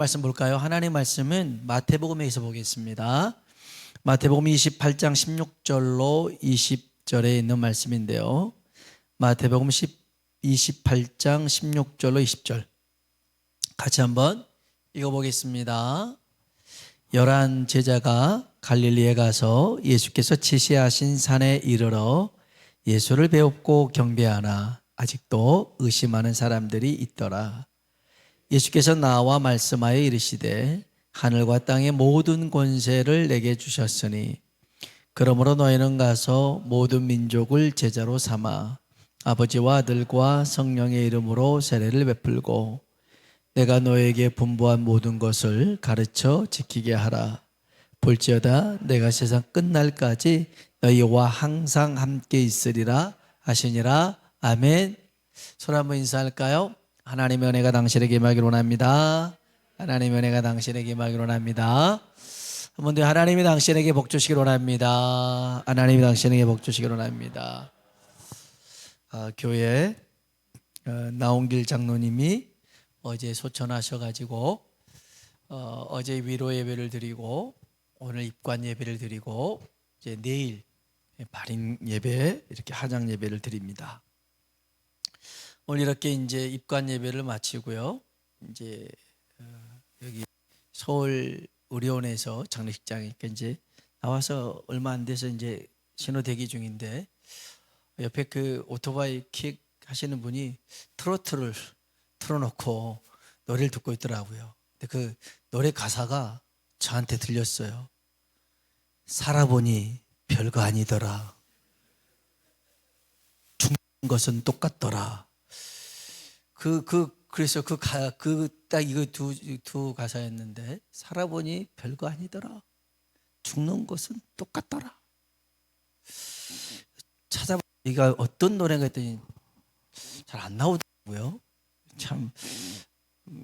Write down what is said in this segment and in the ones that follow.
말씀 볼까요? 하나님 말씀은 마태복음에서 보겠습니다. 마태복음 28장 16절로 20절에 있는 말씀인데요. 마태복음 28장 16절로 20절 같이 한번 읽어보겠습니다. 11 제자가 갈릴리에 가서 예수께서 지시하신 산에 이르러 예수를 배웁고 경배하나 아직도 의심하는 사람들이 있더라. 예수께서 나와 말씀하여 이르시되 하늘과 땅의 모든 권세를 내게 주셨으니 그러므로 너희는 가서 모든 민족을 제자로 삼아 아버지와 아들과 성령의 이름으로 세례를 베풀고 내가 너에게 분부한 모든 것을 가르쳐 지키게 하라. 볼지어다 내가 세상 끝날까지 너희와 항상 함께 있으리라 하시니라. 아멘. 손 한번 인사할까요? 하나님의 은혜가 당신에게 임하기를 원합니다. 하나님의 은혜가 당신에게 임하기를 원합니다. 한 번 더 하나님이 당신에게 복 주시기를 원합니다. 하나님이 당신에게 복 주시기를 원합니다. 교회 나온길 장로님이 어제 소천하셔가지고 어제 위로 예배를 드리고 오늘 입관 예배를 드리고 이제 내일 발인 예배 이렇게 하장 예배를 드립니다. 오늘 이렇게 이제 입관 예배를 마치고요. 이제 여기 서울 의료원에서 장례식장에 이제 나와서 얼마 안 돼서 이제 신호 대기 중인데 옆에 그 오토바이 킥 하시는 분이 트로트를 틀어놓고 노래를 듣고 있더라고요. 근데 그 노래 가사가 저한테 들렸어요. 살아보니 별거 아니더라. 죽는 것은 똑같더라. 그래서 딱 이거 두 가사였는데 살아보니 별거 아니더라. 죽는 것은 똑같더라. 찾아봐 이가 어떤 노래가 했더니 잘 안 나오더라고요. 참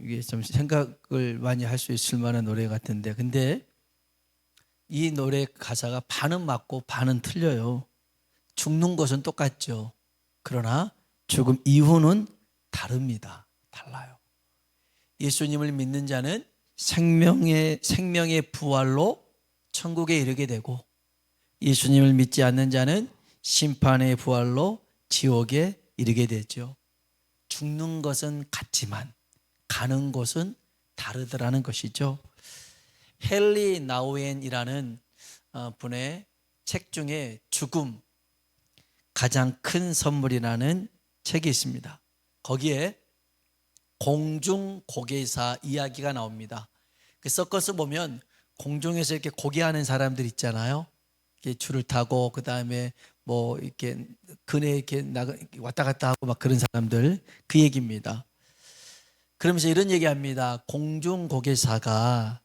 이게 좀 생각을 많이 할 수 있을 만한 노래 같은데 근데 이 노래 가사가 반은 맞고 반은 틀려요. 죽는 것은 똑같죠. 그러나 죽음 이후는 다릅니다. 달라요. 예수님을 믿는 자는 생명의 부활로 천국에 이르게 되고 예수님을 믿지 않는 자는 심판의 부활로 지옥에 이르게 되죠. 죽는 것은 같지만 가는 곳은 다르더라는 것이죠. 헨리 나우엔이라는 분의 책 중에 죽음 가장 큰 선물이라는 책이 있습니다. 거기에 공중고개사 이야기가 나옵니다. 그 서커스 보면 공중에서 이렇게 고개하는 사람들 있잖아요. 이렇게 줄을 타고 그 다음에 뭐 이렇게 그네 이렇게 왔다 갔다 하고 막 그런 사람들 그 얘기입니다. 그러면서 이런 얘기합니다. 공중고개사가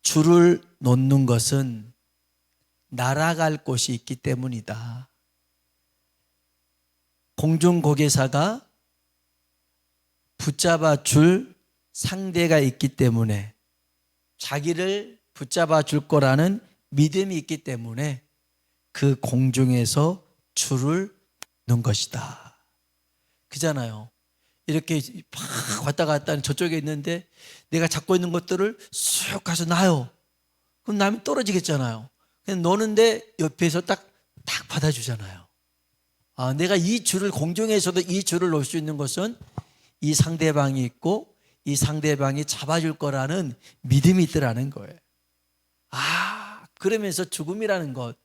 줄을 놓는 것은 날아갈 곳이 있기 때문이다. 공중고개사가 붙잡아 줄 상대가 있기 때문에 자기를 붙잡아 줄 거라는 믿음이 있기 때문에 그 공중에서 줄을 놓는 것이다. 그잖아요. 이렇게 막 왔다 갔다 하는 저쪽에 있는데 내가 잡고 있는 것들을 쑥 가서 놔요. 그럼 남이 떨어지겠잖아요. 그냥 노는데 옆에서 딱 받아주잖아요. 내가 이 줄을 공중에서도 이 줄을 놓을 수 있는 것은 이 상대방이 있고 이 상대방이 잡아줄 거라는 믿음이 있더라는 거예요. 그러면서 죽음이라는 것,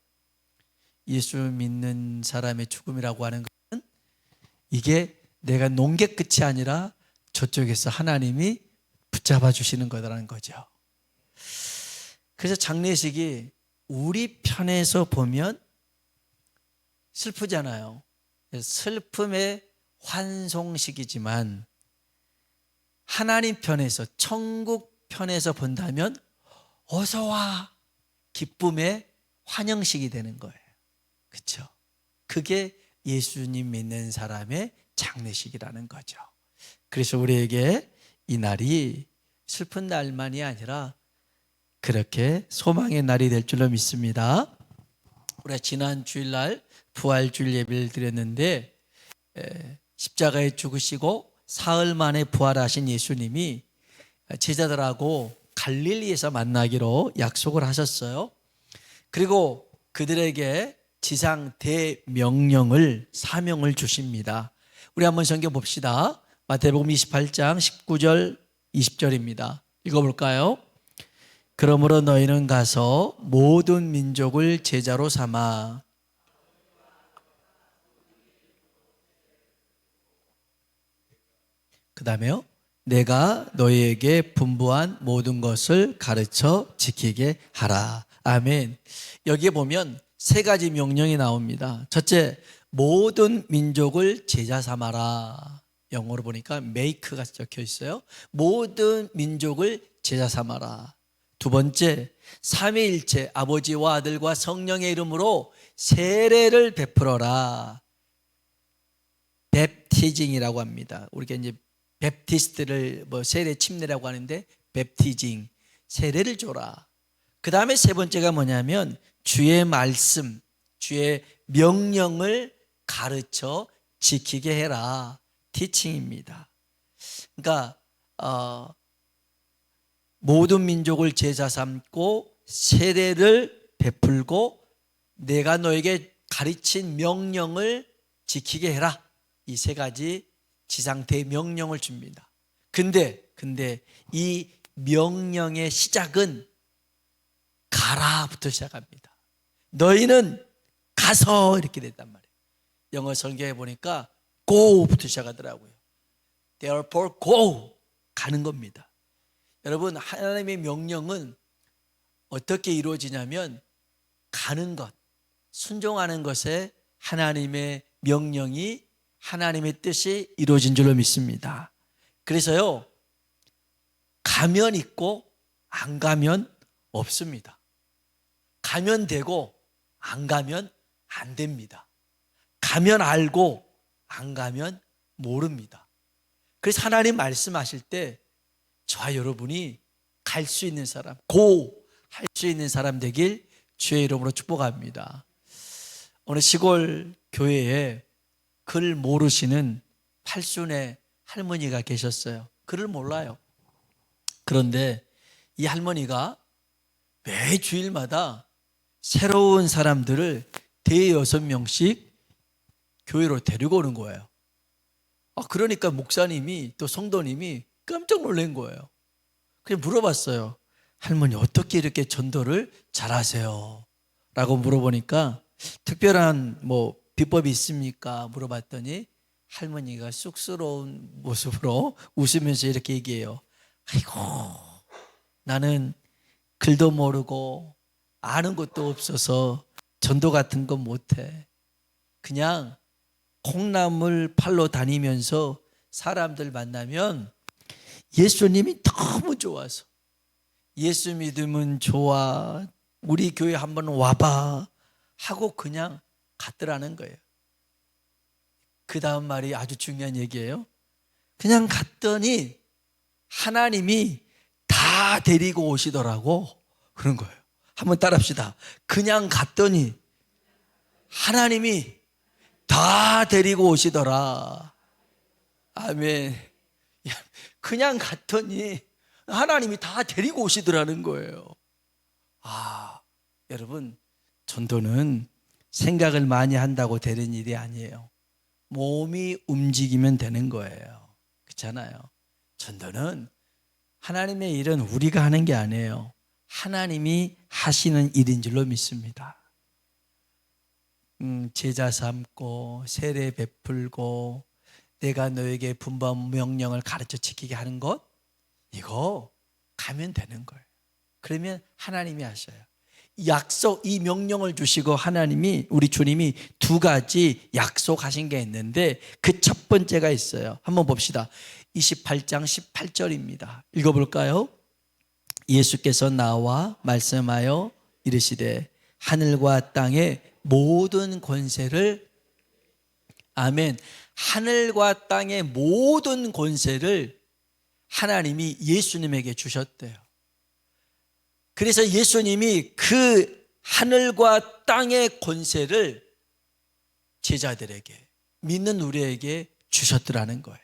예수 믿는 사람의 죽음이라고 하는 것은 이게 내가 놓은 게 끝이 아니라 저쪽에서 하나님이 붙잡아 주시는 거라는 거죠. 그래서 장례식이 우리 편에서 보면 슬프잖아요. 슬픔의 환송식이지만 하나님 편에서 천국 편에서 본다면 어서 와 기쁨의 환영식이 되는 거예요. 그렇죠? 그게 예수님 믿는 사람의 장례식이라는 거죠. 그래서 우리에게 이 날이 슬픈 날만이 아니라 그렇게 소망의 날이 될 줄로 믿습니다. 우리가 지난 주일날 부활주일 예배를 드렸는데 십자가에 죽으시고 사흘 만에 부활하신 예수님이 제자들하고 갈릴리에서 만나기로 약속을 하셨어요. 그리고 그들에게 지상 대명령을 사명을 주십니다. 우리 한번 성경 봅시다. 마태복음 28장 19절 20절입니다. 읽어볼까요? 그러므로 너희는 가서 모든 민족을 제자로 삼아 그 다음에요. 내가 너희에게 분부한 모든 것을 가르쳐 지키게 하라. 아멘. 여기에 보면 세 가지 명령이 나옵니다. 첫째, 모든 민족을 제자 삼아라. 영어로 보니까 make가 적혀 있어요. 모든 민족을 제자 삼아라. 두 번째, 삼위일체 아버지와 아들과 성령의 이름으로 세례를 베풀어라. 베프티징이라고 합니다. 우리가 이제 베프티스트를 세례 침례라고 하는데 베프티징, 세례를 줘라. 그 다음에 세 번째가 뭐냐면 주의 말씀, 주의 명령을 가르쳐 지키게 해라. 티칭입니다. 그러니까 모든 민족을 제자 삼고 세례를 베풀고 내가 너에게 가르친 명령을 지키게 해라. 이 세 가지 지상대 명령을 줍니다. 근데 이 명령의 시작은 가라부터 시작합니다. 너희는 가서 이렇게 됐단 말이에요. 영어 성경에 보니까 go부터 시작하더라고요. Therefore go, 가는 겁니다. 여러분, 하나님의 명령은 어떻게 이루어지냐면 가는 것, 순종하는 것에 하나님의 명령이 하나님의 뜻이 이루어진 줄로 믿습니다. 그래서요, 가면 있고 안 가면 없습니다. 가면 되고 안 가면 안 됩니다. 가면 알고 안 가면 모릅니다. 그래서 하나님 말씀하실 때 저와 여러분이 갈 수 있는 사람, 할 수 있는 사람 되길 주의 이름으로 축복합니다. 어느 시골 교회에 글 모르시는 팔순의 할머니가 계셨어요. 글을 몰라요. 그런데 이 할머니가 매 주일마다 새로운 사람들을 대여섯 명씩 교회로 데리고 오는 거예요. 그러니까 목사님이 또 성도님이 깜짝 놀란 거예요. 그래서 물어봤어요. 할머니 어떻게 이렇게 전도를 잘하세요? 라고 물어보니까 특별한 비법이 있습니까? 물어봤더니 할머니가 쑥스러운 모습으로 웃으면서 이렇게 얘기해요. 아이고, 나는 글도 모르고 아는 것도 없어서 전도 같은 건 못해. 그냥 콩나물 팔러 다니면서 사람들 만나면 예수님이 너무 좋아서 예수 믿으면 좋아, 우리 교회 한번 와봐 하고 그냥 갔더라는 거예요. 그 다음 말이 아주 중요한 얘기예요. 그냥 갔더니 하나님이 다 데리고 오시더라고. 그런 거예요. 한번 따라합시다. 그냥 갔더니 하나님이 다 데리고 오시더라. 아멘. 그냥 갔더니 하나님이 다 데리고 오시더라는 거예요. 여러분, 전도는 생각을 많이 한다고 되는 일이 아니에요. 몸이 움직이면 되는 거예요. 그렇잖아요. 전도는 하나님의 일은 우리가 하는 게 아니에요. 하나님이 하시는 일인 줄로 믿습니다. 제자 삼고 세례 베풀고 내가 너에게 분부한 명령을 가르쳐 지키게 하는 것, 이거 가면 되는 거예요. 그러면 하나님이 하셔요. 이 명령을 주시고 하나님이, 우리 주님이 두 가지 약속하신 게 있는데 그 첫 번째가 있어요. 한번 봅시다. 28장 18절입니다. 읽어볼까요? 예수께서 나와 말씀하여 이르시되 하늘과 땅의 모든 권세를, 아멘, 하늘과 땅의 모든 권세를 하나님이 예수님에게 주셨대요. 그래서 예수님이 그 하늘과 땅의 권세를 제자들에게, 믿는 우리에게 주셨더라는 거예요.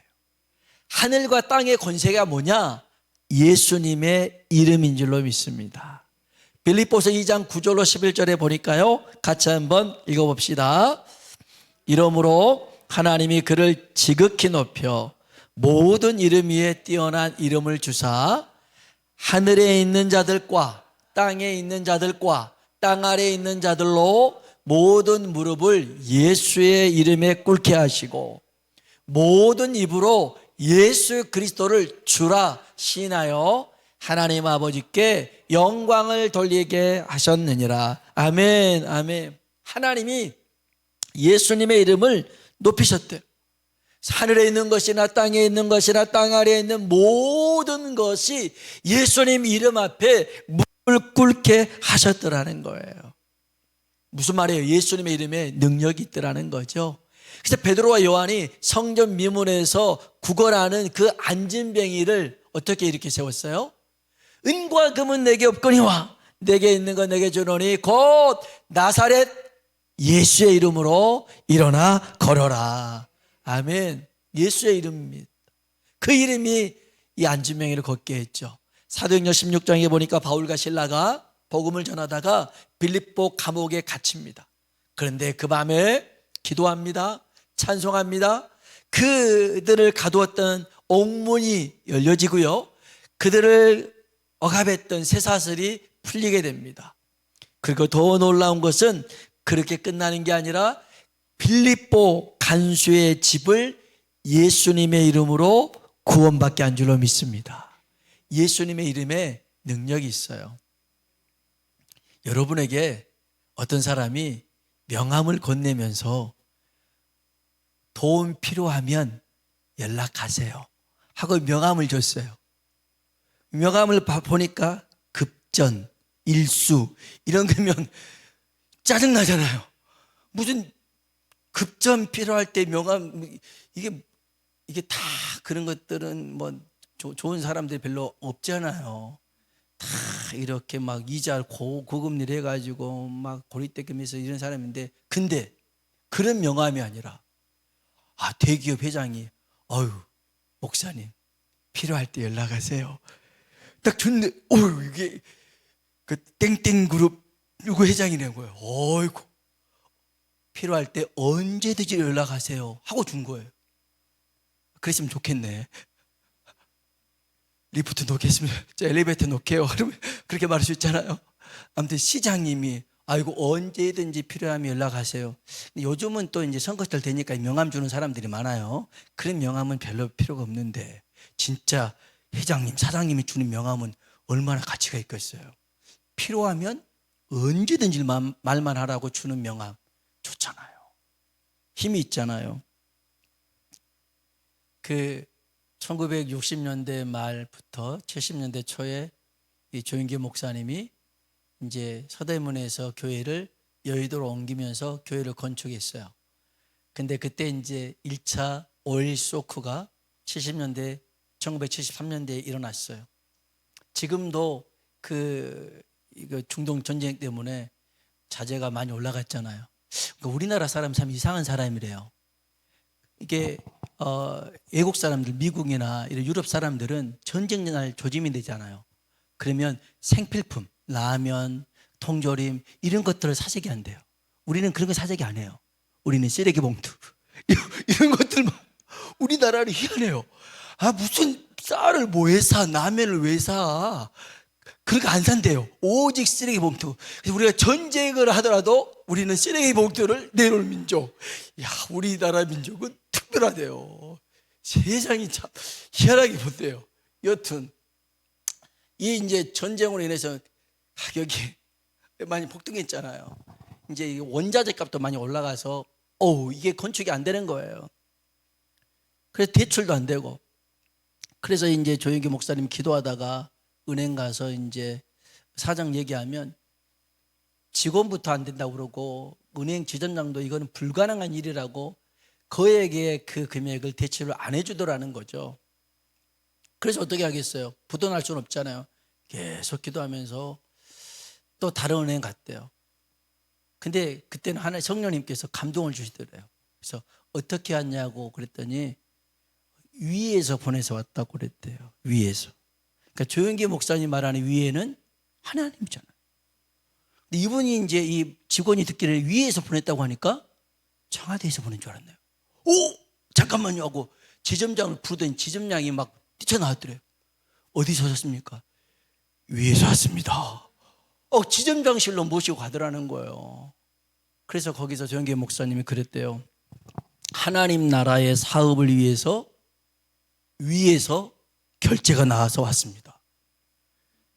하늘과 땅의 권세가 뭐냐? 예수님의 이름인 줄로 믿습니다. 빌립보서 2장 9절로 11절에 보니까요, 같이 한번 읽어봅시다. 이러므로 하나님이 그를 지극히 높여 모든 이름 위에 뛰어난 이름을 주사 하늘에 있는 자들과 땅에 있는 자들과 땅 아래에 있는 자들로 모든 무릎을 예수의 이름에 꿇게 하시고 모든 입으로 예수 그리스도를 주라 시인하여 하나님 아버지께 영광을 돌리게 하셨느니라. 아멘, 아멘. 하나님이 예수님의 이름을 높이셨대요. 하늘에 있는 것이나 땅에 있는 것이나 땅 아래에 있는 모든 것이 예수님 이름 앞에 무릎을 꿇게 하셨더라는 거예요. 무슨 말이에요? 예수님의 이름에 능력이 있더라는 거죠. 그래서 베드로와 요한이 성전 미문에서 구걸하는 그 안진뱅이를 어떻게 이렇게 세웠어요? 은과 금은 내게 없거니와 내게 있는 건 내게 주노니 곧 나사렛 예수의 이름으로 일어나 걸어라. 아멘. 예수의 이름입니다. 그 이름이 이 안진뱅이를 걷게 했죠. 사도행전 16장에 보니까 바울과 실라가 복음을 전하다가 빌립보 감옥에 갇힙니다. 그런데 그 밤에 기도합니다. 찬송합니다. 그들을 가두었던 옥문이 열려지고요, 그들을 억압했던 쇠사슬이 풀리게 됩니다. 그리고 더 놀라운 것은 그렇게 끝나는 게 아니라 빌립보 간수의 집을 예수님의 이름으로 구원받게 한 줄로 믿습니다. 예수님의 이름에 능력이 있어요. 여러분에게 어떤 사람이 명함을 건네면서 도움 필요하면 연락하세요 하고 명함을 줬어요. 명함을 보니까 급전, 일수 이런 거면 짜증나잖아요. 무슨 급전 필요할 때 명함, 이게 다 그런 것들은 뭐 좋은 사람들이 별로 없잖아요. 다 이렇게 막 이자 고금리 해가지고 막 고리떼금해서 이런 사람인데, 근데 그런 명함이 아니라 대기업 회장이 목사님 필요할 때 연락하세요 딱 줬는데, 이게 그 땡땡 그룹 누구 회장이라는 거예요. 어이구, 필요할 때 언제든지 연락하세요 하고 준 거예요. 그랬으면 좋겠네. 리프트 놓겠습니다. 저 엘리베이터 놓게요. 그러면 그렇게 말할 수 있잖아요. 아무튼 시장님이 언제든지 필요하면 연락하세요. 근데 요즘은 또 이제 선거철 되니까 명함 주는 사람들이 많아요. 그런 명함은 별로 필요가 없는데 진짜 회장님, 사장님이 주는 명함은 얼마나 가치가 있겠어요. 필요하면 언제든지 말만 하라고 주는 명함 좋잖아요. 힘이 있잖아요. 그 1960년대 말부터 70년대 초에 이 조인기 목사님이 이제 서대문에서 교회를 여의도로 옮기면서 교회를 건축했어요. 근데 그때 이제 1차 오일 쇼크가 1973년대에 일어났어요. 지금도 이거 중동 전쟁 때문에 자재가 많이 올라갔잖아요. 그러니까 우리나라 사람 참 이상한 사람이래요. 이게 외국 사람들, 미국이나 이런 유럽 사람들은 전쟁날 조짐이 되잖아요. 그러면 생필품, 라면, 통조림 이런 것들을 사재기 한대요. 우리는 그런 거 사재기 안 해요. 우리는 쓰레기 봉투 이런 것들만. 우리나라는 희한해요. 무슨 쌀을 왜 사, 라면을 왜 사, 그런 거 안 산대요. 오직 쓰레기 봉투. 그래서 우리가 전쟁을 하더라도 우리는 쓰레기 봉투를 내놓을 민족. 우리나라 민족은 특별하대요. 세상이 참 희한하게 본대요. 여튼 이 이제 전쟁으로 인해서 가격이 많이 폭등했잖아요. 이제 원자재 값도 많이 올라가서 이게 건축이 안 되는 거예요. 그래서 대출도 안 되고, 그래서 이제 조영기 목사님 기도하다가 은행 가서 이제 사장 얘기하면 직원부터 안 된다고 그러고 은행 지점장도 이거는 불가능한 일이라고 그에게 그 금액을 대출을 안 해주더라는 거죠. 그래서 어떻게 하겠어요? 부도날 수는 없잖아요. 계속 기도하면서 또 다른 은행 갔대요. 근데 그때는 하나님 성령님께서 감동을 주시더래요. 그래서 어떻게 왔냐고 그랬더니 위에서 보내서 왔다고 그랬대요. 위에서. 그러니까 조영기 목사님 말하는 위에는 하나님이잖아요. 근데 이분이 이제 이 직원이 듣기를 위에서 보냈다고 하니까 청와대에서 보낸 줄 알았네요. 오! 잠깐만요 하고 지점장을 부르더니 지점장이 막 뛰쳐나왔더래요. 어디서 오셨습니까? 위에서 왔습니다. 지점장실로 모시고 가더라는 거예요. 그래서 거기서 조영기 목사님이 그랬대요. 하나님 나라의 사업을 위해서 위에서 결제가 나와서 왔습니다.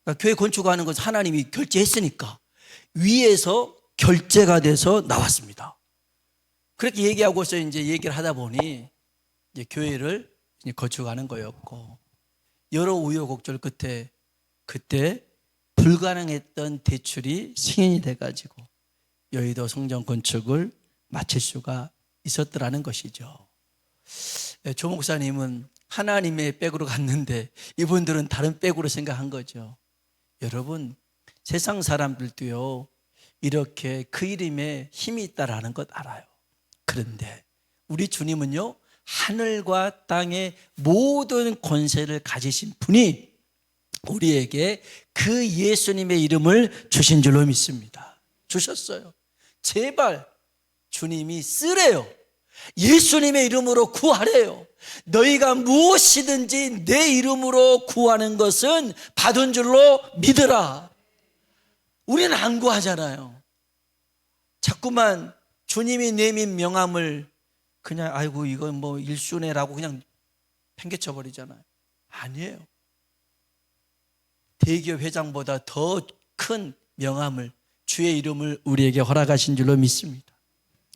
그러니까 교회 건축하는 것은 하나님이 결제했으니까 위에서 결제가 돼서 나왔습니다. 그렇게 얘기하고서 이제 얘기를 하다 보니 이제 교회를 이제 건축하는 거였고, 여러 우여곡절 끝에 그때 불가능했던 대출이 승인이 돼가지고 여의도 성전 건축을 마칠 수가 있었더라는 것이죠. 조 목사님은 하나님의 백으로 갔는데 이분들은 다른 백으로 생각한 거죠. 여러분, 세상 사람들도요 이렇게 그 이름에 힘이 있다라는 것 알아요. 그런데 우리 주님은요 하늘과 땅의 모든 권세를 가지신 분이 우리에게 그 예수님의 이름을 주신 줄로 믿습니다. 주셨어요. 제발 주님이 쓰래요. 예수님의 이름으로 구하래요. 너희가 무엇이든지 내 이름으로 구하는 것은 받은 줄로 믿으라. 우리는 안 구하잖아요. 자꾸만 주님이 내민 명함을 그냥 아이고 이건 뭐 일순애라고 그냥 팽개쳐 버리잖아요. 아니에요. 대기업 회장보다 더 큰 명함을, 주의 이름을 우리에게 허락하신 줄로 믿습니다.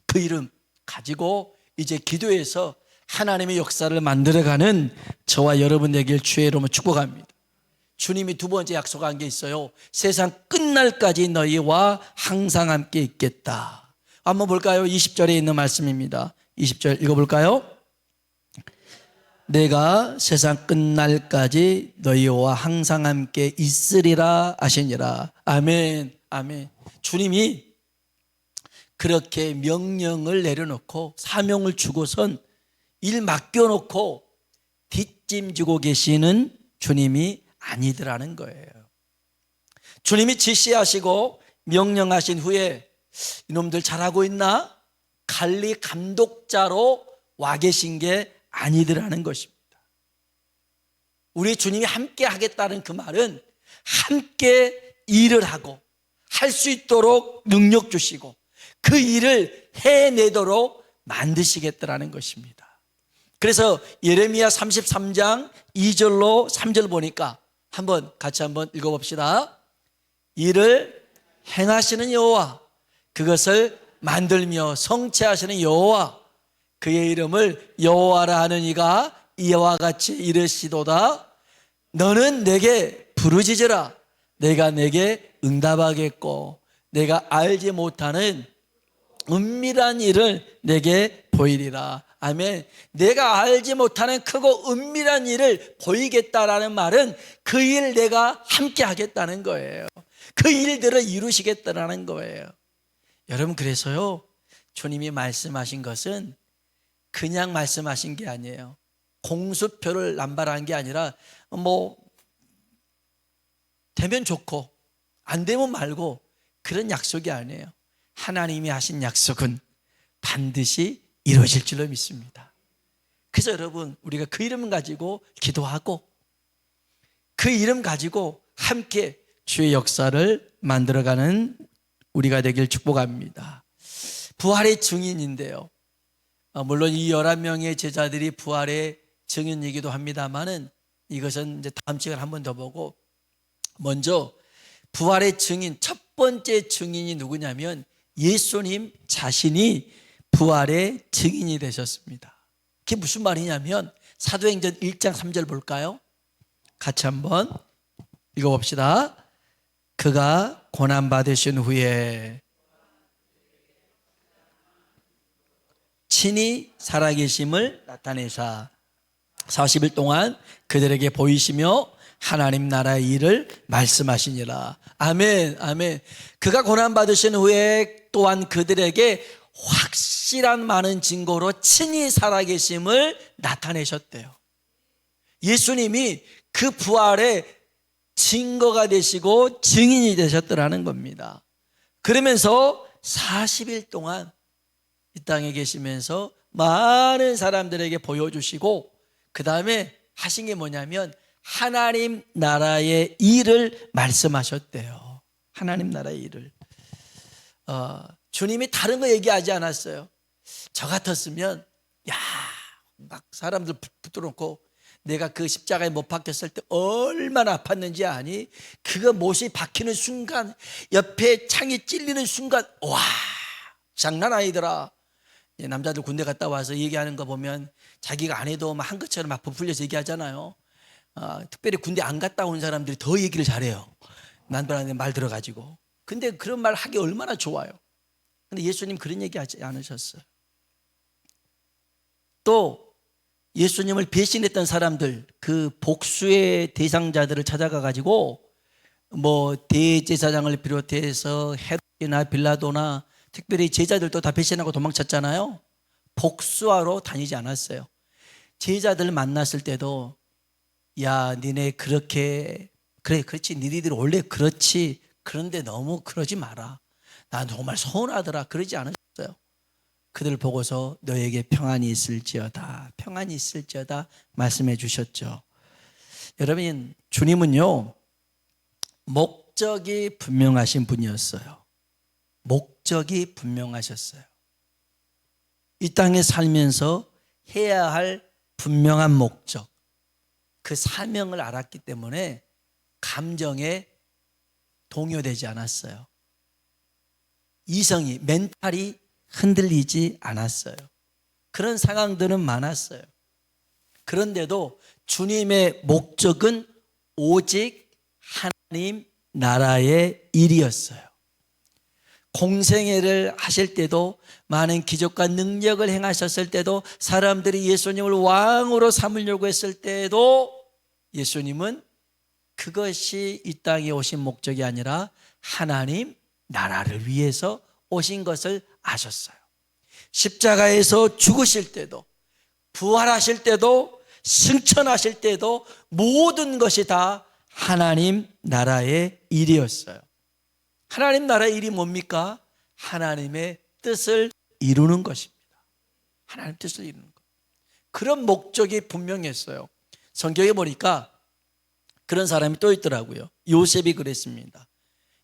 그 이름 가지고 이제 기도해서 하나님의 역사를 만들어가는 저와 여러분 되길 주의 이름으로 축복합니다. 주님이 두 번째 약속한 게 있어요. 세상 끝날까지 너희와 항상 함께 있겠다. 한번 볼까요? 20절에 있는 말씀입니다. 20절 읽어볼까요? 내가 세상 끝날까지 너희와 항상 함께 있으리라 하시니라. 아멘, 아멘. 주님이 그렇게 명령을 내려놓고 사명을 주고선 일 맡겨놓고 뒷짐지고 계시는 주님이 아니더라는 거예요. 주님이 지시하시고 명령하신 후에 이놈들 잘하고 있나? 관리 감독자로 와 계신 게 아니더라는 것입니다. 우리 주님이 함께 하겠다는 그 말은 함께 일을 하고 할 수 있도록 능력 주시고 그 일을 해내도록 만드시겠다라는 것입니다. 그래서 예레미야 33장 2절로 3절 보니까 같이 한번 읽어봅시다. 이를 행하시는 여호와, 그것을 만들며 성취하시는 여호와, 그의 이름을 여호와라 하는 이가 이와 같이 이르시도다. 너는 내게 부르짖으라. 내가 내게 응답하겠고 내가 알지 못하는 은밀한 일을 내게 보이리라. 아멘. 내가 알지 못하는 크고 은밀한 일을 보이겠다라는 말은 그 일 내가 함께 하겠다는 거예요. 그 일들을 이루시겠다라는 거예요. 여러분, 그래서요 주님이 말씀하신 것은 그냥 말씀하신 게 아니에요. 공수표를 남발한 게 아니라 되면 좋고 안 되면 말고 그런 약속이 아니에요. 하나님이 하신 약속은 반드시 이루어질 줄로 믿습니다. 그래서 여러분, 우리가 그 이름 가지고 기도하고 그 이름 가지고 함께 주의 역사를 만들어가는 우리가 되길 축복합니다. 부활의 증인인데요, 물론 이 11명의 제자들이 부활의 증인이기도 합니다만은 이것은 이제 다음 시간에 한 번 더 보고, 먼저 부활의 증인, 첫 번째 증인이 누구냐면 예수님 자신이 부활의 증인이 되셨습니다. 그게 무슨 말이냐면 사도행전 1장 3절 볼까요? 같이 한번 읽어봅시다. 그가 고난받으신 후에 친히 살아계심을 나타내사 40일 동안 그들에게 보이시며 하나님 나라의 일을 말씀하시니라. 아멘, 아멘. 그가 고난받으신 후에 또한 그들에게 확실한 많은 증거로 친히 살아계심을 나타내셨대요. 예수님이 그 부활의 증거가 되시고 증인이 되셨더라는 겁니다. 그러면서 40일 동안 이 땅에 계시면서 많은 사람들에게 보여주시고 그 다음에 하신 게 뭐냐면 하나님 나라의 일을 말씀하셨대요. 하나님 나라의 일을. 주님이 다른 거 얘기하지 않았어요. 저 같았으면 막 사람들 붙들어놓고 내가 그 십자가에 못 박혔을 때 얼마나 아팠는지 아니? 그거 못이 박히는 순간 옆에 창이 찔리는 순간 와 장난 아니더라. 남자들 군대 갔다 와서 얘기하는 거 보면 자기가 안 해도 막 한 것처럼 막 부풀려서 얘기하잖아요. 특별히 군대 안 갔다 온 사람들이 더 얘기를 잘해요. 남들한테 말 들어가지고. 근데 그런 말 하기 얼마나 좋아요. 근데 예수님 그런 얘기 하지 않으셨어요. 또 예수님을 배신했던 사람들, 그 복수의 대상자들을 찾아가 가지고 뭐 대제사장을 비롯해서 헤롯이나 빌라도나 특별히 제자들도 다 배신하고 도망쳤잖아요. 복수하러 다니지 않았어요. 제자들 만났을 때도 야 니네 그렇게 그래 그렇지 니네들 원래 그렇지 그런데 너무 그러지 마라. 나 정말 서운하더라 그러지 않았어요. 그들 보고서 너에게 평안이 있을지어다 평안이 있을지어다 말씀해 주셨죠. 여러분 주님은요 목적이 분명하신 분이었어요. 목적이 분명하셨어요. 이 땅에 살면서 해야 할 분명한 목적 그 사명을 알았기 때문에 감정에 동요되지 않았어요. 이성이 멘탈이 흔들리지 않았어요. 그런 상황들은 많았어요. 그런데도 주님의 목적은 오직 하나님 나라의 일이었어요. 공생애를 하실 때도 많은 기적과 능력을 행하셨을 때도 사람들이 예수님을 왕으로 삼으려고 했을 때도 예수님은 그것이 이 땅에 오신 목적이 아니라 하나님 나라를 위해서 오신 것을 아셨어요. 십자가에서 죽으실 때도 부활하실 때도 승천하실 때도 모든 것이 다 하나님 나라의 일이었어요. 하나님 나라의 일이 뭡니까? 하나님의 뜻을 이루는 것입니다. 하나님 뜻을 이루는 것. 그런 목적이 분명했어요. 성경에 보니까 그런 사람이 또 있더라고요. 요셉이 그랬습니다.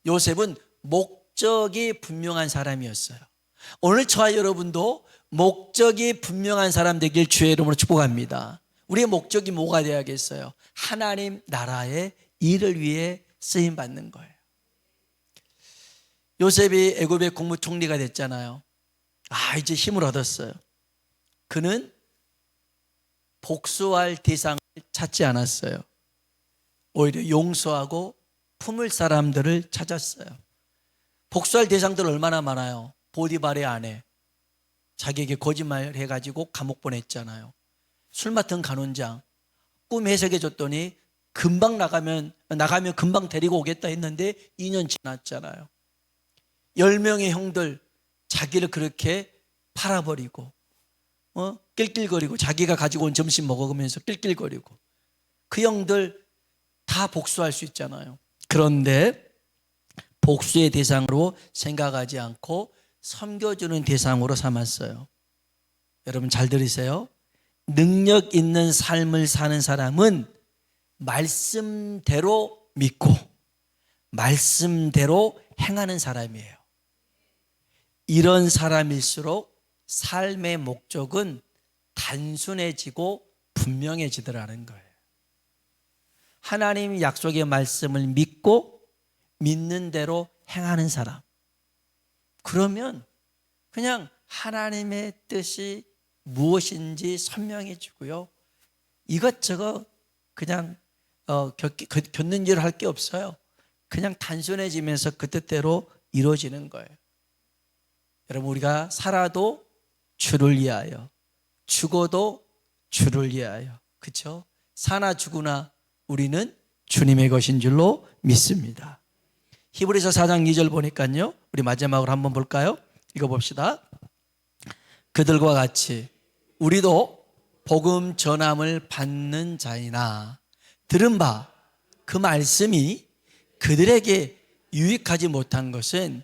요셉은 목적이 분명한 사람이었어요. 오늘 저와 여러분도 목적이 분명한 사람 되길 주의 이름으로 축복합니다. 우리의 목적이 뭐가 되어야겠어요? 하나님 나라의 일을 위해 쓰임 받는 거예요. 요셉이 애굽의 국무총리가 됐잖아요. 이제 힘을 얻었어요. 그는 복수할 대상을 찾지 않았어요. 오히려 용서하고 품을 사람들을 찾았어요. 복수할 대상들 얼마나 많아요. 보디발의 아내 자기에게 거짓말 해가지고 감옥 보냈잖아요. 술 맡은 간원장 꿈 해석해 줬더니 금방 나가면 금방 데리고 오겠다 했는데 2년 지났잖아요. 10명의 형들 자기를 그렇게 팔아버리고 낄낄거리고 자기가 가지고 온 점심 먹으면서 낄낄거리고 그 형들 다 복수할 수 있잖아요. 그런데 복수의 대상으로 생각하지 않고 섬겨주는 대상으로 삼았어요. 여러분 잘 들으세요. 능력 있는 삶을 사는 사람은 말씀대로 믿고 말씀대로 행하는 사람이에요. 이런 사람일수록 삶의 목적은 단순해지고 분명해지더라는 거예요. 하나님 약속의 말씀을 믿고 믿는 대로 행하는 사람. 그러면 그냥 하나님의 뜻이 무엇인지 선명해지고요. 이것저것 그냥 겪는 일 할 게 없어요. 그냥 단순해지면서 그 뜻대로 이루어지는 거예요. 여러분 우리가 살아도 주를 위하여 죽어도 주를 위하여 그렇죠? 사나 죽으나 우리는 주님의 것인 줄로 믿습니다. 히브리서 4장 2절 보니까요. 우리 마지막으로 한번 볼까요? 읽어봅시다. 그들과 같이 우리도 복음 전함을 받는 자이나 들은 바 그 말씀이 그들에게 유익하지 못한 것은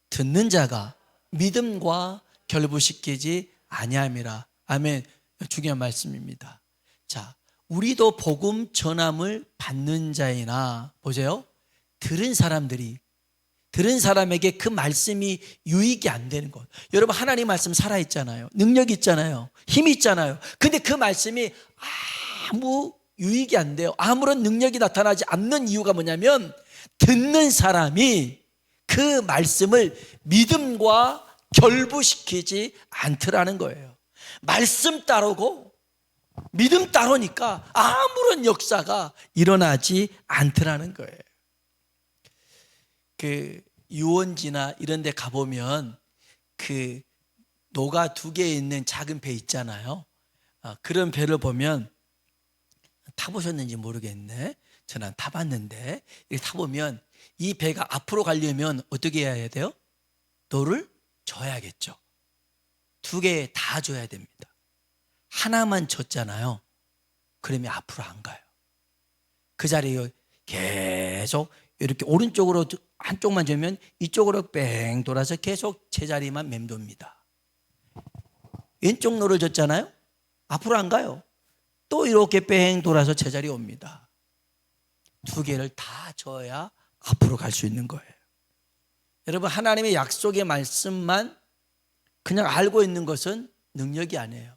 듣는 자가 믿음과 결부시키지 아니함이라. 아멘. 중요한 말씀입니다. 자, 우리도 복음 전함을 받는 자이나, 보세요, 들은 사람에게 그 말씀이 유익이 안 되는 것. 여러분, 하나님 말씀 살아있잖아요. 능력이 있잖아요. 힘이 있잖아요. 근데 그 말씀이 아무 유익이 안 돼요. 아무런 능력이 나타나지 않는 이유가 뭐냐면, 듣는 사람이 그 말씀을 믿음과 결부시키지 않더라는 거예요. 말씀 따르고 믿음 따르니까 아무런 역사가 일어나지 않더라는 거예요. 그 유원지나 이런 데 가보면 그 노가 2개 있는 작은 배 있잖아요. 그런 배를 보면, 타보셨는지 모르겠네. 저는 타봤는데, 이렇게 타보면 이 배가 앞으로 가려면 어떻게 해야 돼요? 노를 줘야겠죠. 2개 다 줘야 됩니다. 하나만 줬잖아요. 그러면 앞으로 안 가요. 그 자리에 계속 이렇게 오른쪽으로 한쪽만 주면 이쪽으로 뺑 돌아서 계속 제자리만 맴돕니다. 왼쪽 노를 줬잖아요. 앞으로 안 가요. 또 이렇게 뺑 돌아서 제자리에 옵니다. 2개를 다 줘야 앞으로 갈 수 있는 거예요. 여러분, 하나님의 약속의 말씀만 그냥 알고 있는 것은 능력이 아니에요.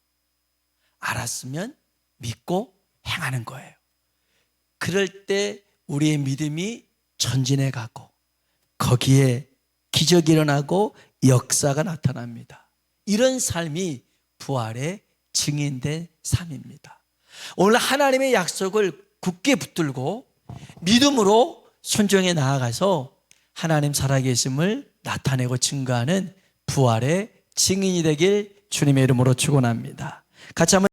알았으면 믿고 행하는 거예요. 그럴 때 우리의 믿음이 전진해 가고 거기에 기적이 일어나고 역사가 나타납니다. 이런 삶이 부활의 증인된 삶입니다. 오늘 하나님의 약속을 굳게 붙들고 믿음으로 순종해 나아가서 하나님 살아계심을 나타내고 증거하는 부활의 증인이 되길 주님의 이름으로 축원합니다. 같이 한번